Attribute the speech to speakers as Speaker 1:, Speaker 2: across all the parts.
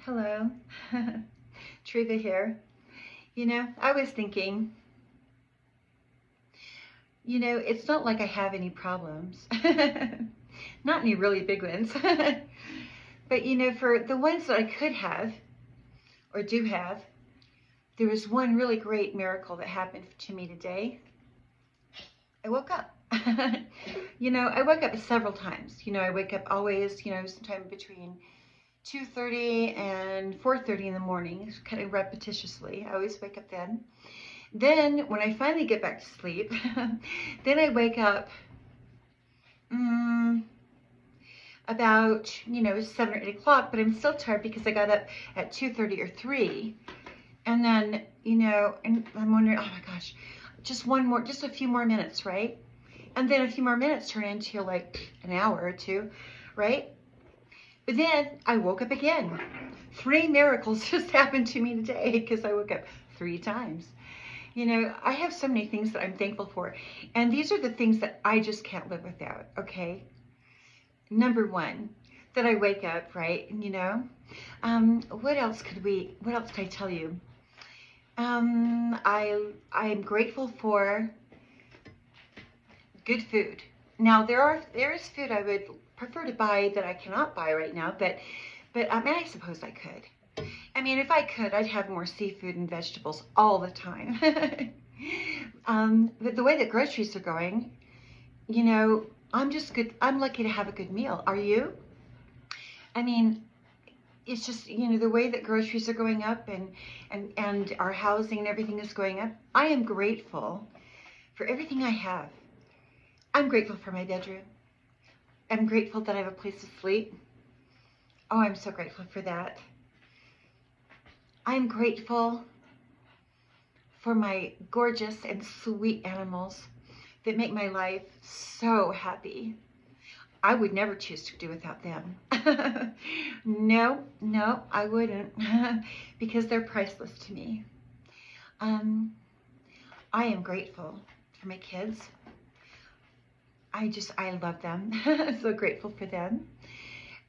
Speaker 1: Hello, Treva here. I was thinking, it's not like I have any problems. Not any really big ones. But, for the ones that I could have or do have, there was one really great miracle that happened to me today. I woke up. I woke up several times. I wake up always, sometime between 2:30 and 4:30 in the morning, kind of repetitiously. I always wake up then. Then when I finally get back to sleep, then I wake up about 7 or 8 o'clock, but I'm still tired because I got up at 2:30 or 3. And then and I'm wondering, oh my gosh, just a few more minutes, right? And then a few more minutes turn into like an hour or two, right? But then I woke up again. 3 miracles just happened to me today because I woke up 3 times. I have so many things that I'm thankful for. And these are the things that I just can't live without, okay? Number one, that I wake up, right? What else could I tell you? I'm grateful for good food. Now there is food I would prefer to buy that I cannot buy right now, but I suppose I could. I mean, if I could, I'd have more seafood and vegetables all the time. But the way that groceries are going, I'm just good. I'm lucky to have a good meal. Are you? I mean, it's just, the way that groceries are going up and our housing and everything is going up. I am grateful for everything I have. I'm grateful for my bedroom. I'm grateful that I have a place to sleep. Oh, I'm so grateful for that. I'm grateful for my gorgeous and sweet animals that make my life so happy. I would never choose to do without them. No, I wouldn't because they're priceless to me. I am grateful for my kids. I love them. So grateful for them.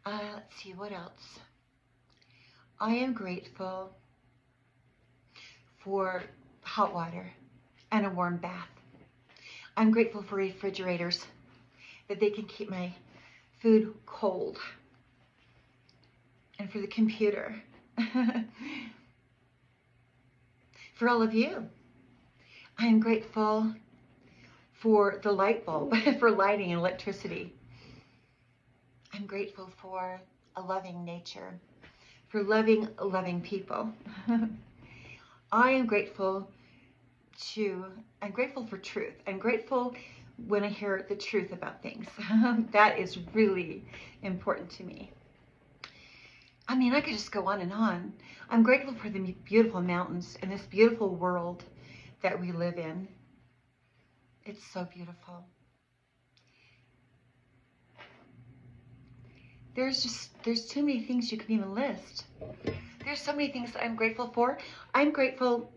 Speaker 1: Let's see, what else? I am grateful for hot water and a warm bath. I'm grateful for refrigerators, that they can keep my food cold. And for the computer. For all of you. I am grateful for the light bulb, for lighting and electricity. I'm grateful for a loving nature, for loving people. I'm grateful for truth. I'm grateful when I hear the truth about things. That is really important to me. I mean, I could just go on and on. I'm grateful for the beautiful mountains and this beautiful world that we live in. It's so beautiful. There's too many things you can even list. There's so many things that I'm grateful for. I'm grateful,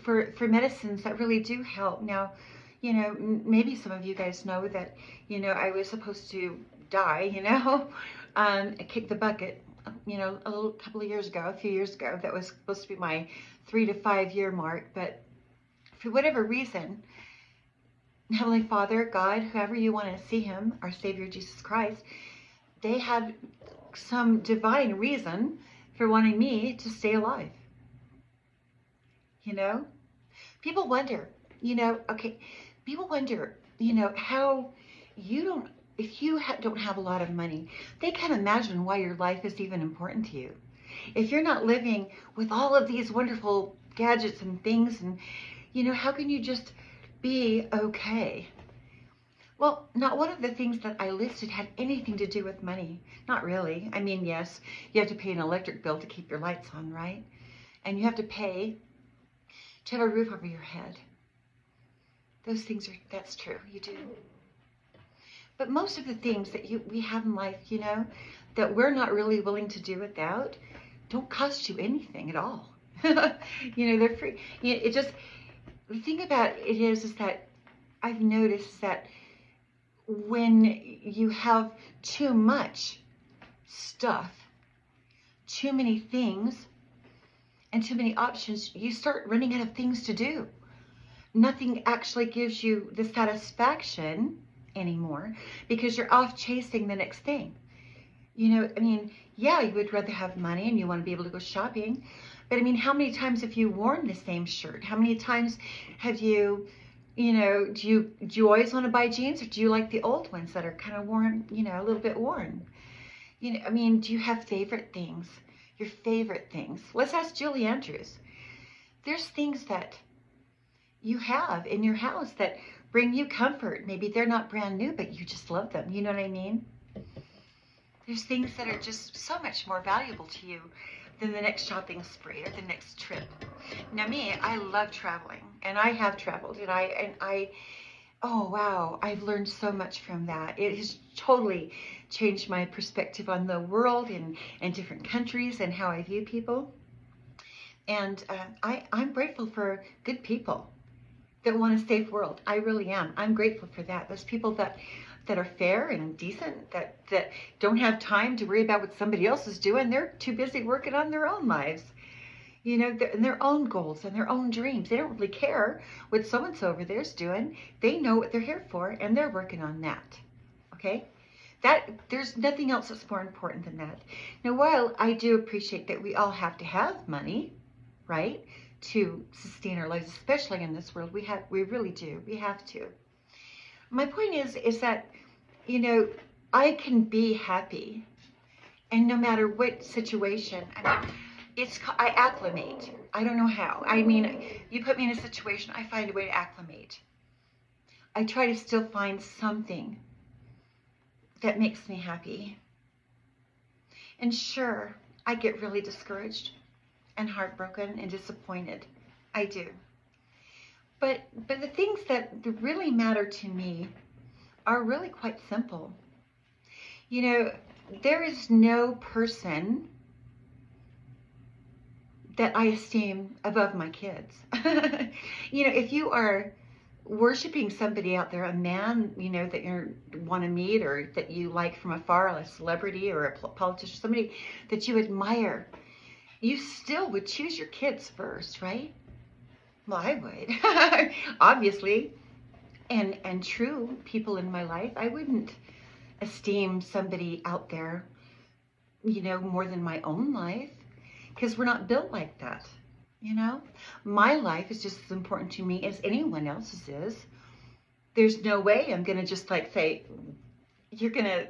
Speaker 1: for medicines that really do help. Now, maybe some of you guys know that, I was supposed to die, I kicked the bucket, a few years ago. That was supposed to be my 3 to 5 year mark. But for whatever reason, Heavenly Father, God, whoever you want to see him, our Savior Jesus Christ, they had some divine reason for wanting me to stay alive. People wonder, people wonder, how if you don't have a lot of money, they can't imagine why your life is even important to you. If you're not living with all of these wonderful gadgets and things, and, how can you just be okay? Well, not one of the things that I listed had anything to do with money. Not really. I mean, yes, you have to pay an electric bill to keep your lights on, right? And you have to pay to have a roof over your head. That's true, you do. But most of the things that we have in life, that we're not really willing to do without, don't cost you anything at all. They're free. The thing about it is that I've noticed that when you have too much stuff, too many things and too many options, you start running out of things to do. Nothing actually gives you the satisfaction anymore because you're off chasing the next thing. You know, I mean, yeah, you would rather have money and you want to be able to go shopping. But I mean, how many times have you worn the same shirt? How many times have you, do you always want to buy jeans, or do you like the old ones that are kind of worn, a little bit worn? I mean, do you have favorite things? Your favorite things. Let's ask Julie Andrews. There's things that you have in your house that bring you comfort. Maybe they're not brand new, but you just love them. You know what I mean? There's things that are just so much more valuable to you than the next shopping spree or the next trip. Now me, I love traveling, and I have traveled, and oh wow, I've learned so much from that. It has totally changed my perspective on the world and different countries and how I view people. And I'm grateful for good people that want a safe world. I really am. I'm grateful for that. Those people that are fair and decent, that don't have time to worry about what somebody else is doing. They're too busy working on their own lives, their own goals and their own dreams. They don't really care what so-and-so over there's doing. They know what they're here for, and they're working on that. Okay? There's nothing else that's more important than that. Now, while I do appreciate that we all have to have money, right, to sustain our lives, especially in this world, we really do. We have to. My point is that, I can be happy, and no matter what situation, I mean, I acclimate. I don't know how. I mean, you put me in a situation, I find a way to acclimate. I try to still find something that makes me happy. And sure, I get really discouraged and heartbroken and disappointed. I do. But the things that really matter to me are really quite simple. There is no person that I esteem above my kids. If you are worshiping somebody out there, a man, that you want to meet, or that you like from afar, a celebrity or a politician, somebody that you admire, you still would choose your kids first, right? Well, I would, obviously. And true people in my life, I wouldn't esteem somebody out there, more than my own life, because we're not built like that. My life is just as important to me as anyone else's is. There's no way I'm going to just say, you're going to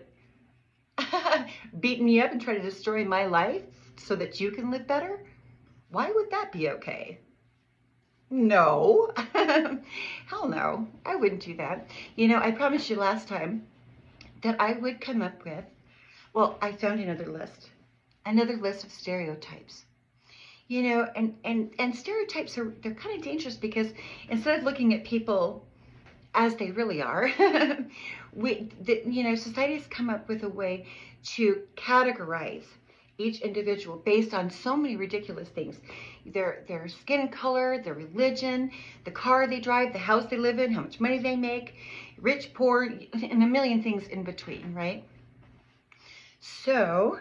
Speaker 1: beat me up and try to destroy my life so that you can live better. Why would that be okay? No. Hell no. I wouldn't do that. I promised you last time that I would come up with, well, I found another list of stereotypes. And stereotypes they're kind of dangerous, because instead of looking at people as they really are, society has come up with a way to categorize each individual based on so many ridiculous things. Their skin color, their religion, the car they drive, the house they live in, how much money they make, rich, poor, and a million things in between, right? So,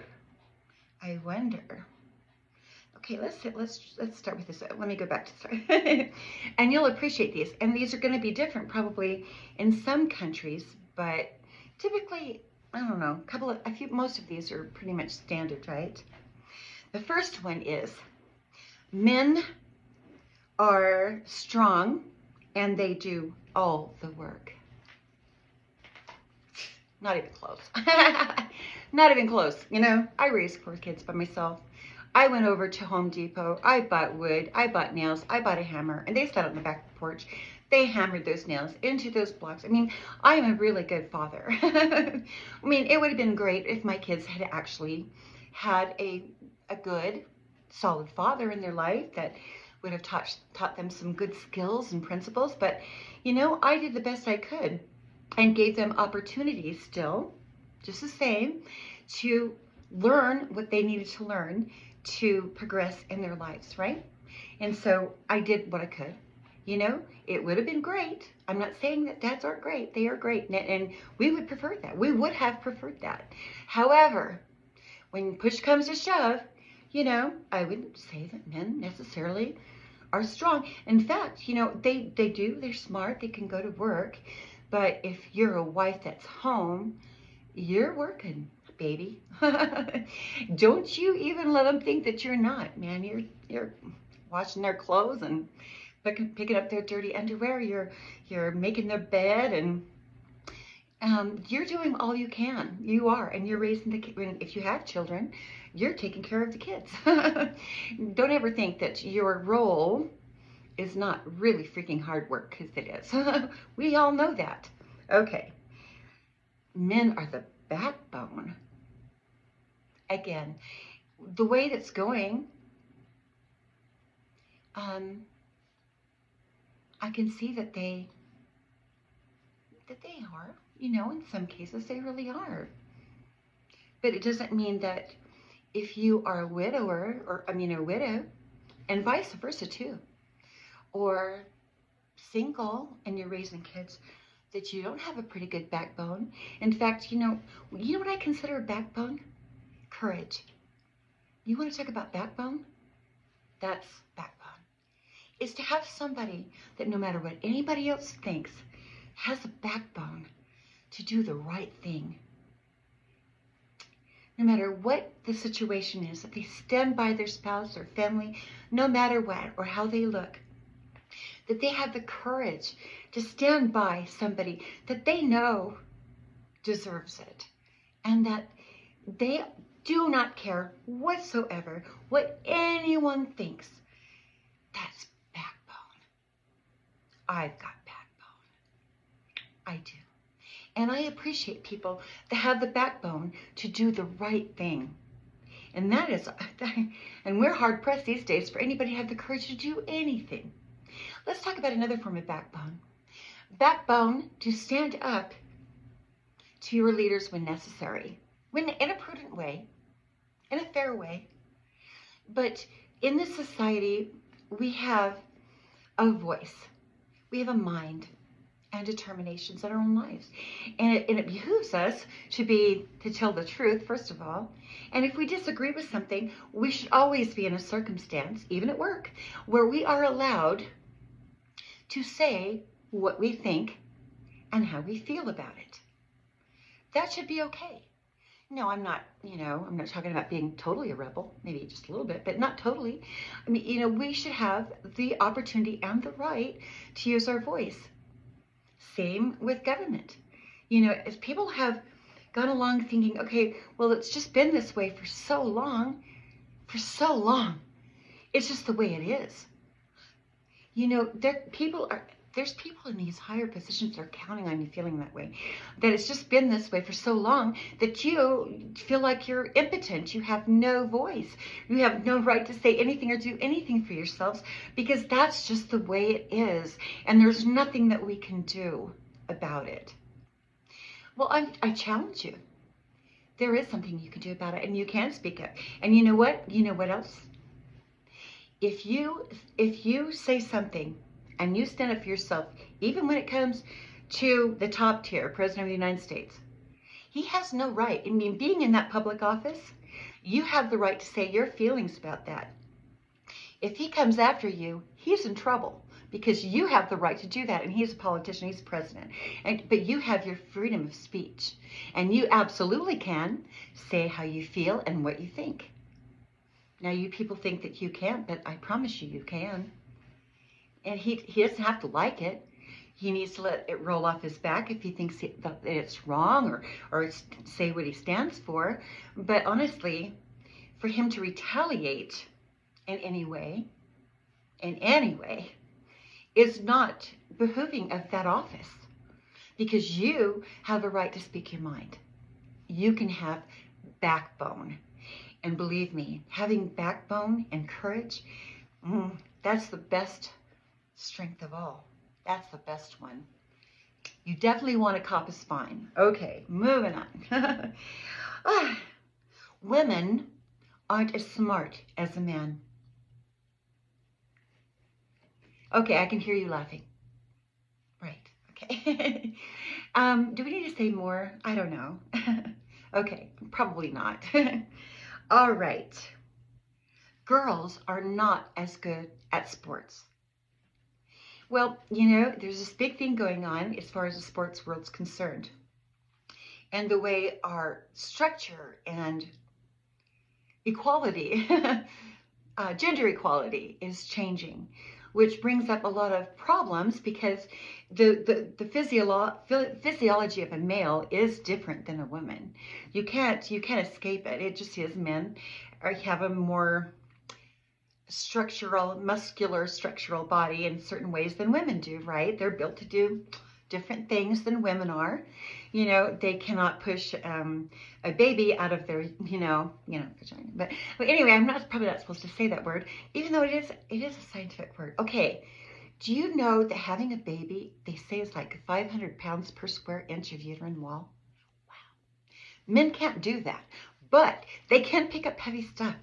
Speaker 1: I wonder. Okay, let's start with this. Let me go back to and you'll appreciate these. And these are going to be different probably in some countries, but typically, I don't know, most of these are pretty much standard, right? The first one is, men are strong and they do all the work. Not even close. Not even close. I raised 4 kids by myself. I went over to Home Depot. I bought wood. I bought nails. I bought a hammer. And they sat on the back porch. They hammered those nails into those blocks. I mean, I am a really good father. I mean, it would have been great if my kids had actually had a good, solid father in their life that would have taught them some good skills and principles. But, I did the best I could and gave them opportunities still, just the same, to learn what they needed to learn to progress in their lives, right? And so I did what I could. It would have been great. I'm not saying that dads aren't great. They are great. And we would prefer that. We would have preferred that. However, when push comes to shove, I wouldn't say that men necessarily are strong. In fact, they're smart, they can go to work. But if you're a wife that's home, you're working, baby. Don't you even let them think that you're not, man. You're washing their clothes and picking up their dirty underwear. You're making their bed, and you're doing all you can. You are, and you're raising the kids. If you have children, you're taking care of the kids. Don't ever think that your role is not really freaking hard work, because it is. We all know that. Okay. Men are the backbone. Again, the way that's going, I can see that they are, in some cases they really are. But it doesn't mean that if you are a widower, a widow, and vice versa too, or single and you're raising kids, that you don't have a pretty good backbone. In fact, you know what I consider a backbone? Courage. You want to talk about backbone? That's backbone. Is to have somebody that no matter what anybody else thinks, has a backbone to do the right thing. No matter what the situation is, that they stand by their spouse or family, no matter what or how they look, that they have the courage to stand by somebody that they know deserves it, and that they do not care whatsoever what anyone thinks. That's backbone. I've got backbone. I do. And I appreciate people that have the backbone to do the right thing. And that is, and we're hard pressed these days for anybody to have the courage to do anything. Let's talk about another form of backbone. Backbone to stand up to your leaders when necessary, when in a prudent way, in a fair way. But in this society, we have a voice, we have a mind and determinations in our own lives. And it behooves us to tell the truth, first of all. And if we disagree with something, we should always be in a circumstance, even at work, where we are allowed to say what we think and how we feel about it. That should be okay. No, I'm not talking about being totally a rebel, maybe just a little bit, but not totally. I mean, we should have the opportunity and the right to use our voice. Same with government. As people have gone along thinking, okay, well, it's just been this way for so long. It's just the way it is. There's people in these higher positions that are counting on you feeling that way. That it's just been this way for so long that you feel like you're impotent. You have no voice. You have no right to say anything or do anything for yourselves, because that's just the way it is. And there's nothing that we can do about it. Well, I challenge you. There is something you can do about it, and you can speak up. And you know what? You know what else? If you say something and you stand up for yourself, even when it comes to the top tier, President of the United States, he has no right. I mean, being in that public office, you have the right to say your feelings about that. If he comes after you, he's in trouble, because you have the right to do that, and he's a politician, he's president. But you have your freedom of speech, and you absolutely can say how you feel and what you think. Now, you people think that you can't, but I promise you, you can. And he doesn't have to like it. He needs to let it roll off his back if he thinks that it's wrong, or say what he stands for. But honestly, for him to retaliate in any way, is not behooving of that office, because you have a right to speak your mind. You can have backbone. And believe me, having backbone and courage, that's the best strength of all. That's the best one. You definitely want to cop a spine. Okay, moving on. Women aren't as smart as a man. Okay, I can hear you laughing. Right, okay. Do we need to say more? I don't know. Okay, probably not. All right. girls are not as good at sports. Well, you know, there's this big thing going on as far as the sports world's concerned. And the way our structure and equality, gender equality is changing, which brings up a lot of problems because the physiology of a male is different than a woman. You can't escape it. It just is. Men have a more muscular structural body in certain ways than women do, right? They're built to do different things than women are. You know, they cannot push a baby out of their, vagina. But anyway, I'm probably not supposed to say that word, even though it is a scientific word. Okay, do you know that having a baby, they say, is like 500 pounds per square inch of uterine wall? Wow. Men can't do that, but they can pick up heavy stuff.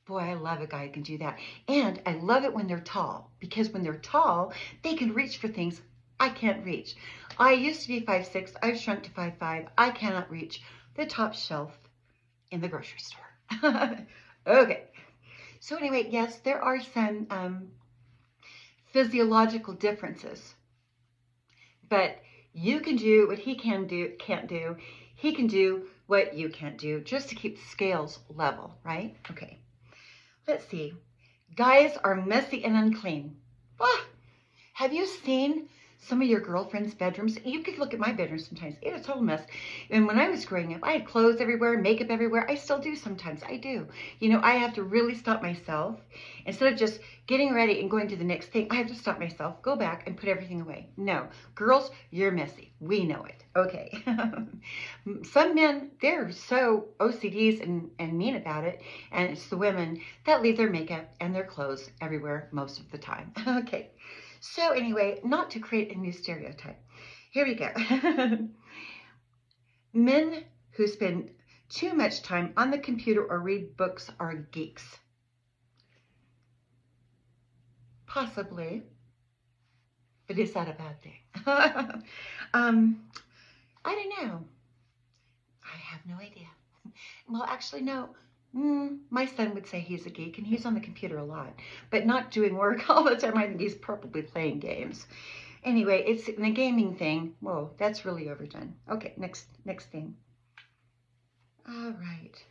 Speaker 1: Boy, I love a guy who can do that. And I love it when they're tall, because when they're tall, they can reach for things I can't reach. I used to be 5'6". I've shrunk to 5'5". I cannot reach the top shelf in the grocery store. Okay. So anyway, yes, there are some physiological differences. But you can do what he can't do. He can do what you can't do, just to keep the scales level, right? Okay. Let's see. Guys are messy and unclean. Ah, have you seen some of your girlfriends' bedrooms? You could look at my bedroom sometimes. It's a total mess. And when I was growing up, I had clothes everywhere, makeup everywhere. I still do sometimes. I do. You know, I have to really stop myself. Instead of just getting ready and going to the next thing, I have to stop myself, go back, and put everything away. No. Girls, you're messy. We know it. Okay. Some men, they're so OCDs and mean about it. And it's the women that leave their makeup and their clothes everywhere most of the time. Okay. So anyway, not to create a new stereotype. Here we go. Men who spend too much time on the computer or read books are geeks. Possibly. But is that a bad thing? I don't know. I have no idea. Well, actually, no. My son would say he's a geek, and he's on the computer a lot, but not doing work all the time. I think he's probably playing games. Anyway, it's the gaming thing. Whoa, that's really overdone. Okay, next thing. All right.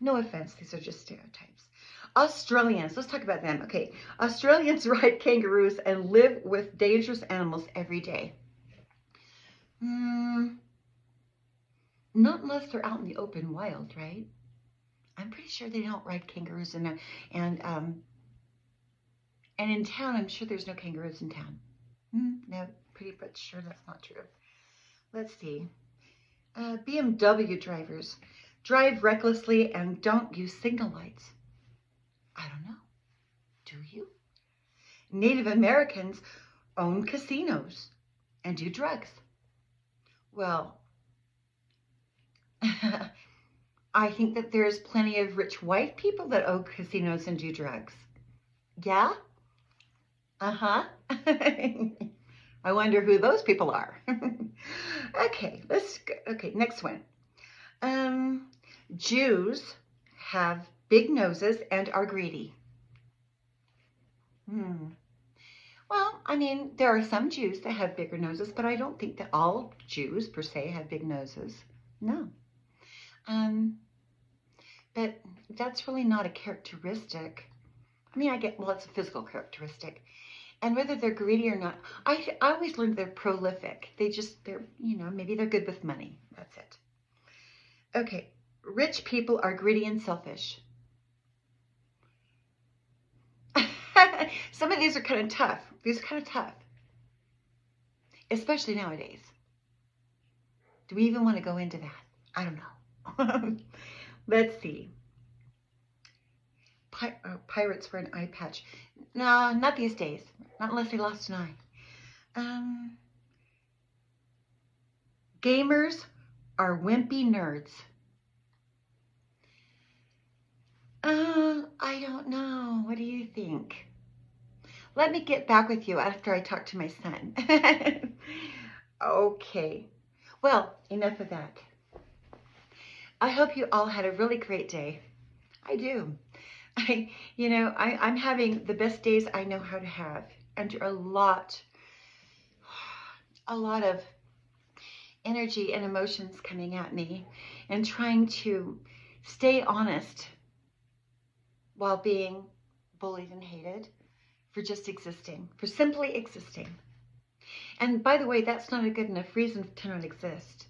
Speaker 1: No offense, these are just stereotypes. Australians, let's talk about them. Okay, Australians ride kangaroos and live with dangerous animals every day. Not unless they're out in the open wild, right? I'm pretty sure they don't ride kangaroos and in town. I'm sure there's no kangaroos in town. No, pretty much sure that's not true. Let's see. BMW drivers drive recklessly and don't use signal lights. I don't know. Do you? Native Americans own casinos and do drugs. Well, I think that there's plenty of rich white people that own casinos and do drugs. Yeah? Uh-huh. I wonder who those people are. Okay, let's go. Okay, next one. Jews have big noses and are greedy. Well, I mean, there are some Jews that have bigger noses, but I don't think that all Jews per se have big noses. No. But that's really not a characteristic. I mean, it's a physical characteristic. And whether they're greedy or not, I always learned they're prolific. They're, maybe they're good with money. That's it. Okay. Rich people are greedy and selfish. Some of these are kind of tough. These are kind of tough. Especially nowadays. Do we even want to go into that? I don't know. Let's see. Pirates wear an eye patch. No, not these days. Not unless they lost an eye. Gamers are wimpy nerds. I don't know. What do you think? Let me get back with you after I talk to my son. Okay. Well, enough of that. I hope you all had a really great day. I do. I'm having the best days I know how to have, under a lot of energy and emotions coming at me, and trying to stay honest while being bullied and hated for just existing, for simply existing. And by the way, that's not a good enough reason to not exist,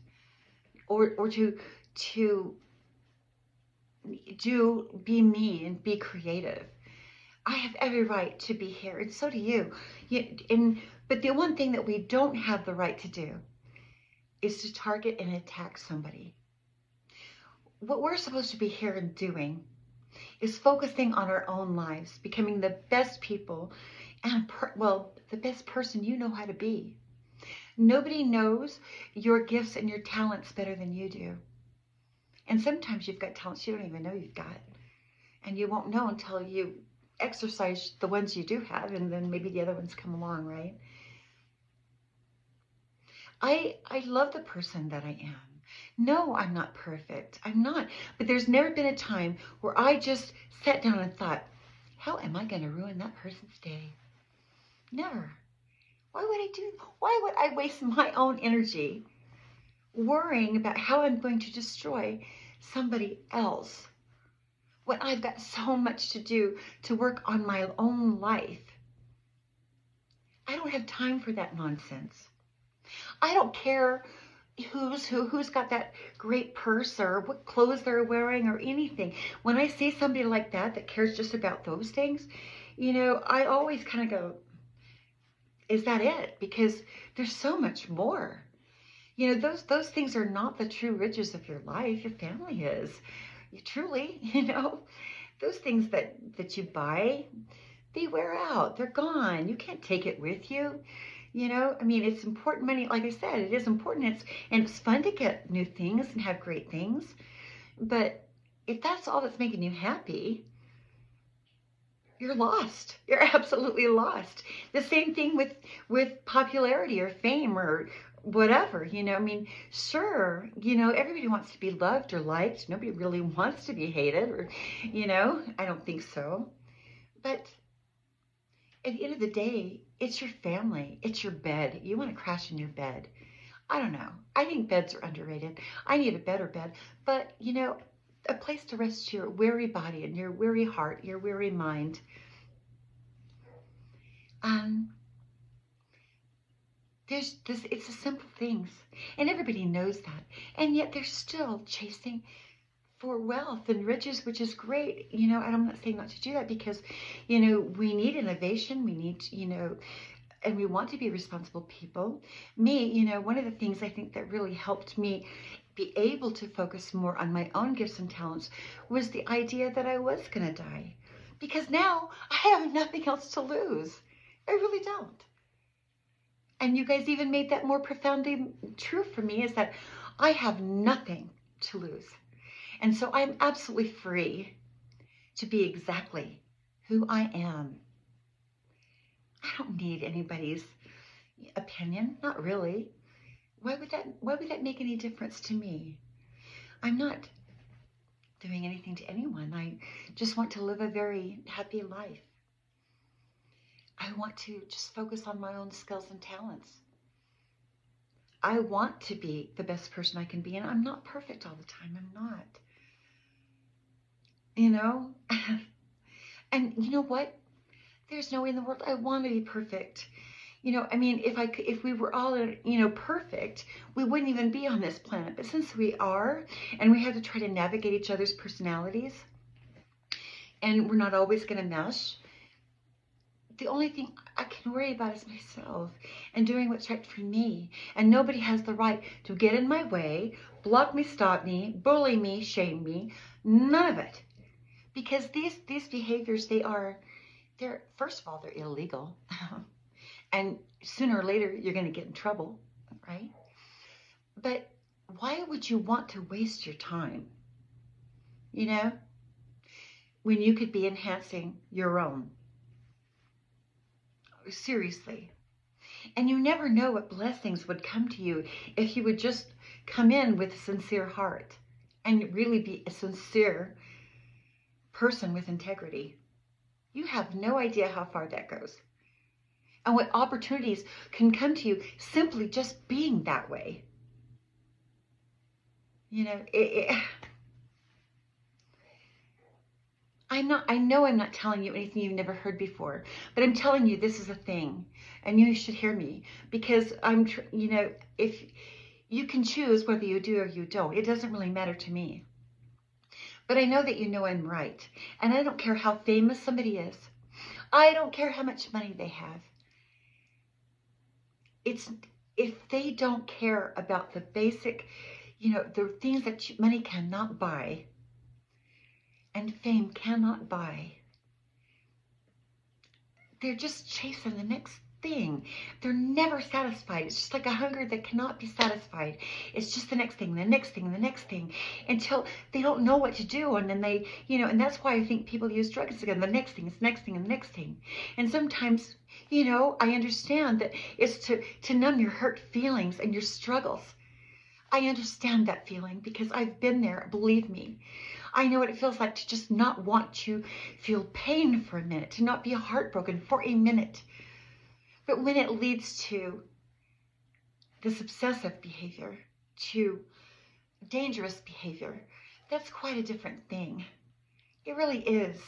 Speaker 1: or to be me and be creative. I have every right to be here, and so do you. But the one thing that we don't have the right to do is to target and attack somebody. What we're supposed to be here and doing is focusing on our own lives, becoming the best people and, the best person you know how to be. Nobody knows your gifts and your talents better than you do. And sometimes you've got talents you don't even know you've got. And you won't know until you exercise the ones you do have, and then maybe the other ones come along, right? I love the person that I am. No, I'm not perfect. I'm not. But there's never been a time where I just sat down and thought, how am I going to ruin that person's day? Never. Why would I waste my own energy worrying about how I'm going to destroy somebody else when I've got so much to do to work on my own life? I don't have time for that nonsense. I don't care who's got that great purse or what clothes they're wearing or anything. When I see somebody like that cares just about those things, I always kind of go, is that it? Because there's so much more. Those things are not the true riches of your life. Your family is. Truly, those things that you buy, they wear out. They're gone. You can't take it with you. It's important money. Like I said, it is important. It's fun to get new things and have great things. But if that's all that's making you happy, you're lost. You're absolutely lost. The same thing with popularity or fame or whatever, sure, everybody wants to be loved or liked. Nobody really wants to be hated or, I don't think so. But at the end of the day, it's your family. It's your bed. You want to crash in your bed. I don't know. I think beds are underrated. I need a better bed. But, a place to rest your weary body and your weary heart, your weary mind. It's the simple things. And everybody knows that. And yet they're still chasing for wealth and riches, which is great. And I'm not saying not to do that because, we need innovation. We need, and we want to be responsible people. Me, one of the things I think that really helped me be able to focus more on my own gifts and talents was the idea that I was going to die. Because now I have nothing else to lose. I really don't. And you guys even made that more profoundly true for me, is that I have nothing to lose. And so I'm absolutely free to be exactly who I am. I don't need anybody's opinion, not really. Why would that make any difference to me? I'm not doing anything to anyone. I just want to live a very happy life. I want to just focus on my own skills and talents. I want to be the best person I can be, and I'm not perfect all the time. I'm not. And you know what? There's no way in the world I want to be perfect. If we were all, perfect, we wouldn't even be on this planet. But since we are, and we have to try to navigate each other's personalities, and we're not always going to mesh, the only thing I can worry about is myself and doing what's right for me. And nobody has the right to get in my way, block me, stop me, bully me, shame me. None of it. Because these behaviors, they're first of all, they're illegal. And sooner or later, you're going to get in trouble, right? But why would you want to waste your time? When you could be enhancing your own. Seriously. And you never know what blessings would come to you if you would just come in with a sincere heart and really be a sincere person with integrity. You have no idea how far that goes. And what opportunities can come to you simply just being that way. You know, I know I'm not telling you anything you've never heard before, but I'm telling you this is a thing, and you should hear me, because if you can choose whether you do or you don't, it doesn't really matter to me. But I know that you know I'm right, and I don't care how famous somebody is. I don't care how much money they have. It's if they don't care about the basic, the things that money cannot buy and fame cannot buy. They're just chasing the next thing. They're never satisfied. It's just like a hunger that cannot be satisfied. It's just the next thing, the next thing, the next thing, until they don't know what to do. And then they, and that's why I think people use drugs again. The next thing, it's the next thing, and the next thing. And sometimes, I understand that it's to numb your hurt feelings and your struggles. I understand that feeling because I've been there, believe me. I know what it feels like to just not want to feel pain for a minute, to not be heartbroken for a minute. But when it leads to this obsessive behavior, to dangerous behavior, that's quite a different thing. It really is.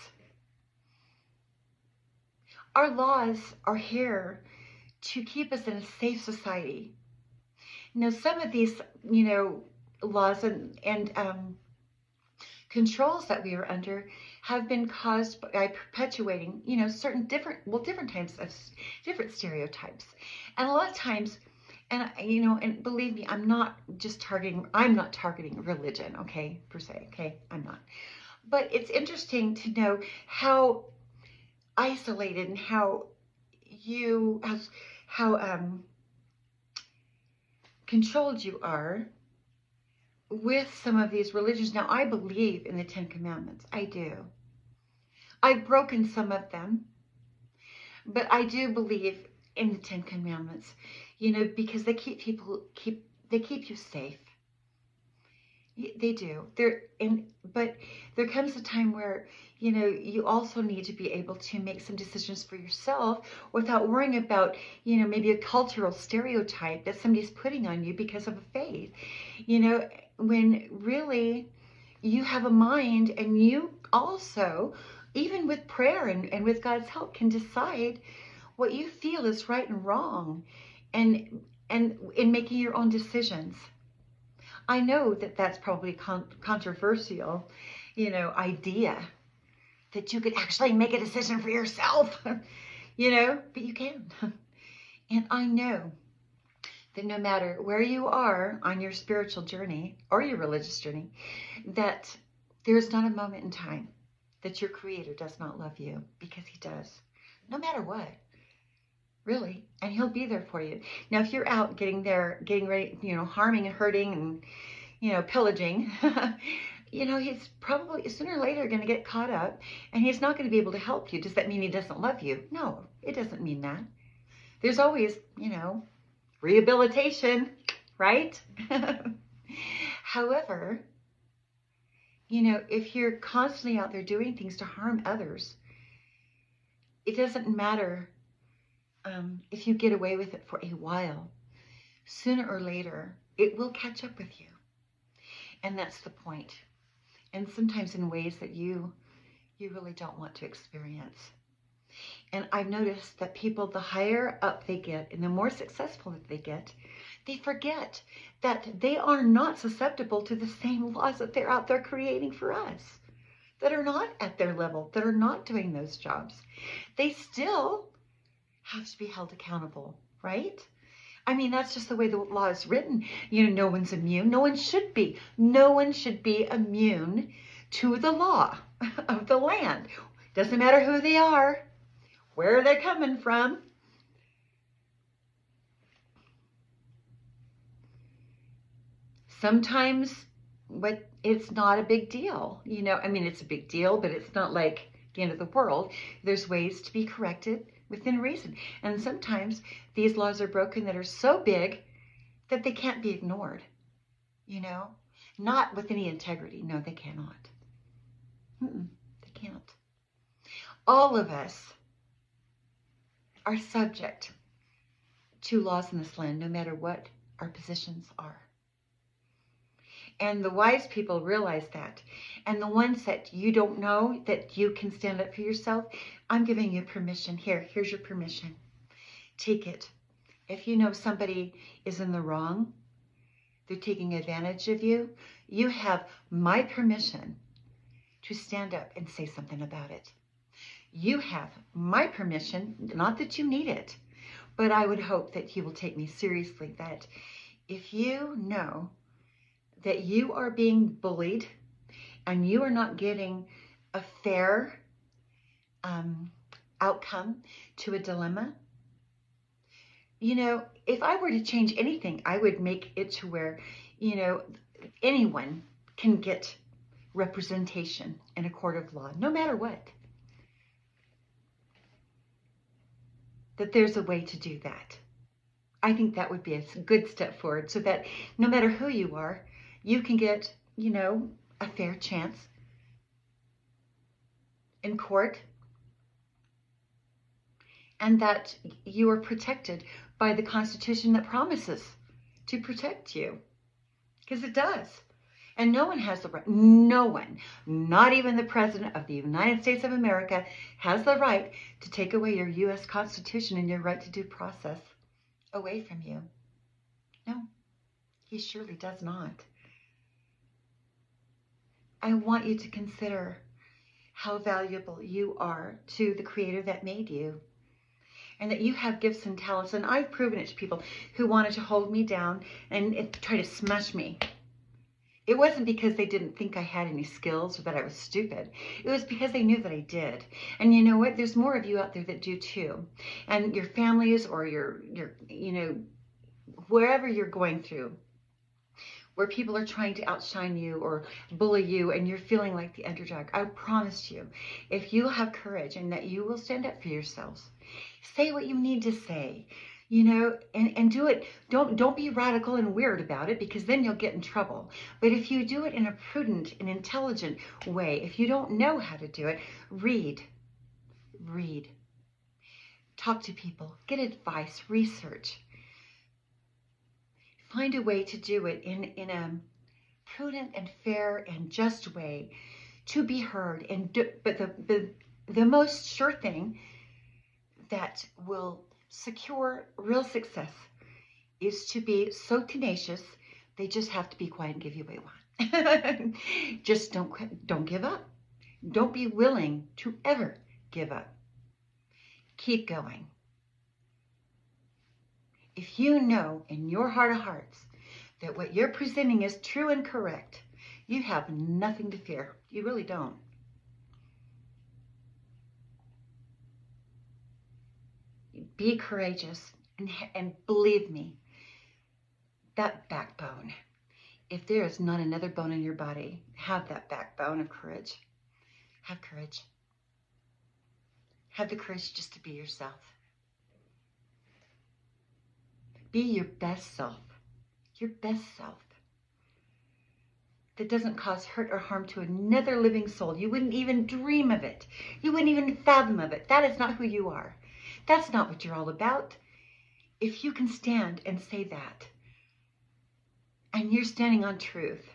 Speaker 1: Our laws are here to keep us in a safe society. Now, some of these, laws and controls that we are under have been caused by perpetuating, certain different types of different stereotypes. And a lot of times, and believe me, I'm not targeting religion, okay, per se, okay, I'm not. But it's interesting to know how isolated and how controlled you are with some of these religions. Now, I believe in the Ten Commandments. I do. I've broken some of them, but I do believe in the Ten Commandments, because they keep you safe. They do. But there comes a time where, you also need to be able to make some decisions for yourself without worrying about, maybe a cultural stereotype that somebody's putting on you because of a faith. When really you have a mind, and you also, even with prayer and with God's help, can decide what you feel is right and wrong, and in making your own decisions. I know that that's probably controversial, idea that you could actually make a decision for yourself, but you can. And I know that no matter where you are on your spiritual journey or your religious journey, that there is not a moment in time that your Creator does not love you, because He does, no matter what. Really. And He'll be there for you. Now, if you're out getting ready, harming and hurting and, pillaging, He's probably sooner or later going to get caught up, and He's not going to be able to help you. Does that mean He doesn't love you? No, it doesn't mean that. There's always, rehabilitation, right? However, if you're constantly out there doing things to harm others, it doesn't matter if you get away with it for a while. Sooner or later, it will catch up with you. And that's the point. And sometimes in ways that you really don't want to experience. And I've noticed that people, the higher up they get and the more successful that they get, they forget that they are not susceptible to the same laws that they're out there creating for us, that are not at their level, that are not doing those jobs. They still have to be held accountable, right? I mean, that's just the way the law is written. No one's immune. No one should be. No one should be immune to the law of the land. Doesn't matter who they are, where they're coming from. Sometimes it's not a big deal. It's a big deal, but it's not like the end of the world. There's ways to be corrected within reason. And sometimes these laws are broken that are so big that they can't be ignored. Not with any integrity. No, they cannot. They All of us are subject to laws in this land, no matter what our positions are. And the wise people realize that. And the ones that you don't know, that you can stand up for yourself, I'm giving you permission. Here's your permission. Take it. If you know somebody is in the wrong, they're taking advantage of you, you have my permission to stand up and say something about it. You have my permission, not that you need it, but I would hope that you will take me seriously, that if you know that you are being bullied and you are not getting a fair outcome to a dilemma, you know, if I were to change anything, I would make it to where, you know, anyone can get representation in a court of law, no matter what. That there's a way to do that. I think that would be a good step forward, so that no matter who you are, you can get, you know, a fair chance in court, and that you are protected by the Constitution that promises to protect you, because it does. And no one has the right, no one, not even the President of the United States of America, has the right to take away your U.S. Constitution and your right to due process away from you. No, he surely does not. I want you to consider how valuable you are to the Creator that made you, and that you have gifts and talents. And I've proven it to people who wanted to hold me down and try to smash me. It wasn't because they didn't think I had any skills or that I was stupid. It was because they knew that I did. And you know what? There's more of you out there that do too. And your families, or your you know, wherever you're going through, where people are trying to outshine you or bully you and you're feeling like the underdog, I promise you, if you have courage and that you will stand up for yourselves, say what you need to say, you know, and do it. Don't be radical and weird about it, because then you'll get in trouble. But if you do it in a prudent and intelligent way, if you don't know how to do it, read, talk to people, get advice, research. Find a way to do it in a prudent and fair and just way to be heard. But the most sure thing that will secure real success is to be so tenacious. They just have to be quiet and give you what you want. Just don't give up. Don't be willing to ever give up. Keep going. If you know in your heart of hearts that what you're presenting is true and correct, you have nothing to fear. You really don't. Be courageous, and believe me, that backbone, if there is not another bone in your body, have that backbone of courage. Have courage. Have the courage just to be yourself. Be your best self. Your best self. That doesn't cause hurt or harm to another living soul. You wouldn't even dream of it. You wouldn't even fathom of it. That is not who you are. That's not what you're all about. If you can stand and say that, and you're standing on truth,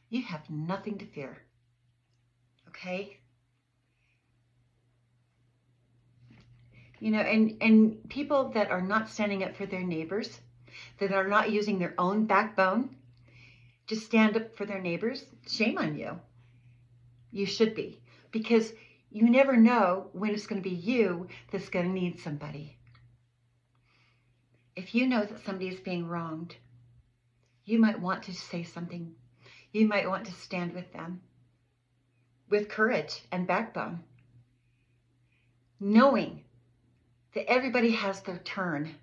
Speaker 1: you have nothing to fear. Okay? You know, and people that are not standing up for their neighbors, that are not using their own backbone to stand up for their neighbors, shame on you. You should be, because you never know when it's going to be you that's going to need somebody. If you know that somebody is being wronged, you might want to say something. You might want to stand with them with courage and backbone, knowing that everybody has their turn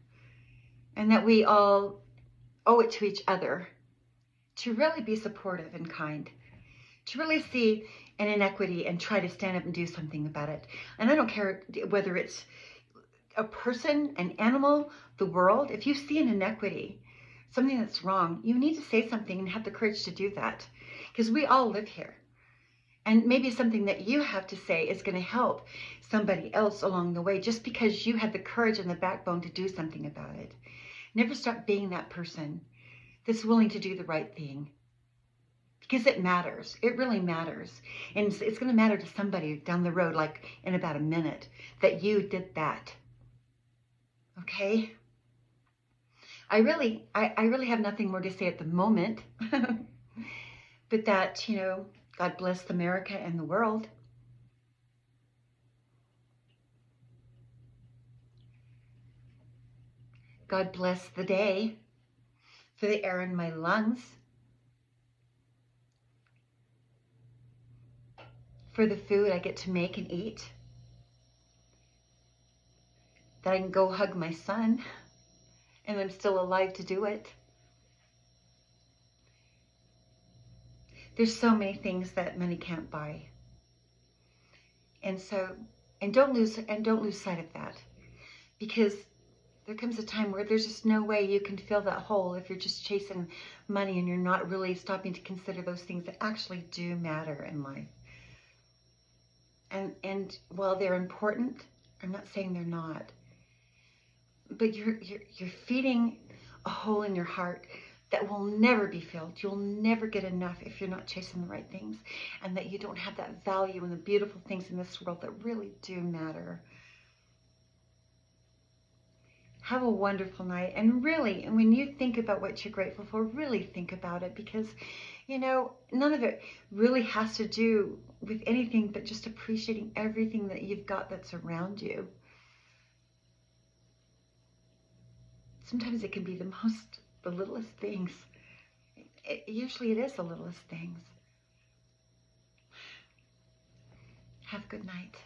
Speaker 1: and that we all owe it to each other to really be supportive and kind, to really see an inequity and try to stand up and do something about it. And I don't care whether it's a person, an animal, the world. If you see an inequity, something that's wrong, you need to say something and have the courage to do that, because we all live here. And maybe something that you have to say is going to help somebody else along the way just because you had the courage and the backbone to do something about it. Never stop being that person that's willing to do the right thing, because it matters. It really matters. And it's going to matter to somebody down the road, like in about a minute, that you did that. Okay? I really have nothing more to say at the moment, but that, God bless America and the world. God bless the day for the air in my lungs, for the food I get to make and eat, that I can go hug my son and I'm still alive to do it. There's so many things that money can't buy. And so, don't lose sight of that, because there comes a time where there's just no way you can fill that hole if you're just chasing money and you're not really stopping to consider those things that actually do matter in life. And while they're important, I'm not saying they're not, but you're feeding a hole in your heart that will never be filled. You'll never get enough if you're not chasing the right things, and that you don't have that value in the beautiful things in this world that really do matter. Have a wonderful night. And really, and when you think about what you're grateful for, really think about it, because, none of it really has to do with anything but just appreciating everything that you've got that's around you. Sometimes it can be the littlest things. Usually it is the littlest things. Have a good night.